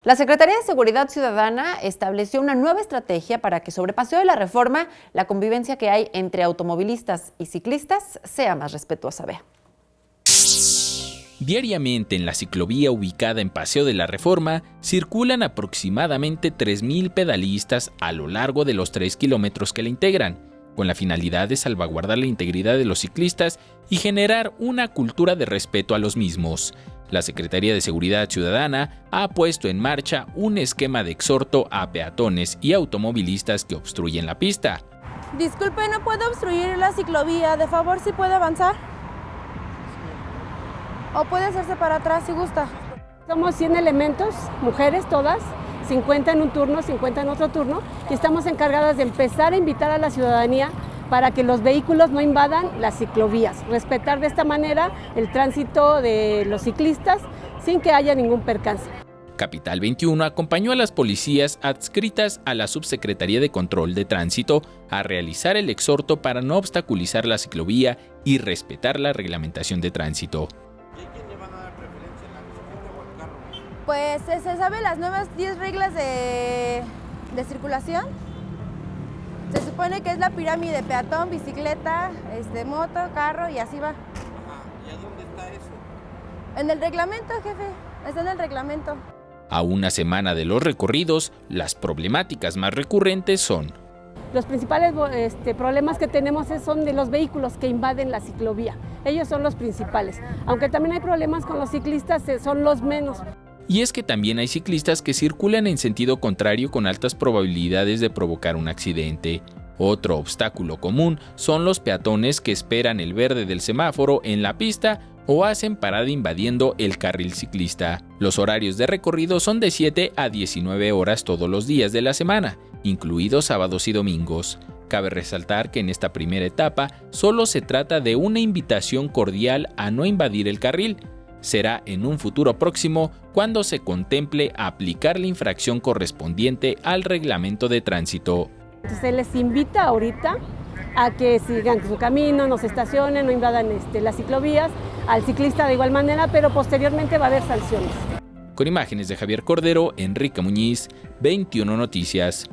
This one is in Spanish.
La Secretaría de Seguridad Ciudadana estableció una nueva estrategia para que sobre Paseo de la Reforma la convivencia que hay entre automovilistas y ciclistas sea más respetuosa. Vea. Diariamente en la ciclovía ubicada en Paseo de la Reforma circulan aproximadamente 3,000 pedalistas a lo largo de los 3 kilómetros que la integran, con la finalidad de salvaguardar la integridad de los ciclistas y generar una cultura de respeto a los mismos. La Secretaría de Seguridad Ciudadana ha puesto en marcha un esquema de exhorto a peatones y automovilistas que obstruyen la pista. Disculpe, no puede obstruir la ciclovía, de favor, si puede avanzar. O puede hacerse para atrás si gusta. Somos 100 elementos, mujeres todas, 50 en un turno, 50 en otro turno, y estamos encargadas de empezar a invitar a la ciudadanía para que los vehículos no invadan las ciclovías, respetar de esta manera el tránsito de los ciclistas sin que haya ningún percance. Capital 21 acompañó a las policías adscritas a la Subsecretaría de Control de Tránsito a realizar el exhorto para no obstaculizar la ciclovía y respetar la reglamentación de tránsito. ¿Y a quién le van a dar preferencia, en la bicicleta o al carro? Pues se sabe las nuevas 10 reglas de circulación. Se supone que es la pirámide: peatón, bicicleta, moto, carro y así va. Ajá. ¿Y a dónde está eso? En el reglamento, jefe. Está en el reglamento. A una semana de los recorridos, las problemáticas más recurrentes son: los principales problemas que tenemos son de los vehículos que invaden la ciclovía. Ellos son los principales. Aunque también hay problemas con los ciclistas, son los menos. Y es que también hay ciclistas que circulan en sentido contrario con altas probabilidades de provocar un accidente. Otro obstáculo común son los peatones que esperan el verde del semáforo en la pista o hacen parada invadiendo el carril ciclista. Los horarios de recorrido son de 7 a 19 horas todos los días de la semana, incluidos sábados y domingos. Cabe resaltar que en esta primera etapa solo se trata de una invitación cordial a no invadir el carril. Será en un futuro próximo cuando se contemple aplicar la infracción correspondiente al reglamento de tránsito. Se les invita ahorita a que sigan su camino, no se estacionen, no invadan las ciclovías, al ciclista de igual manera, pero posteriormente va a haber sanciones. Con imágenes de Javier Cordero, Enrique Muñiz, 21 Noticias.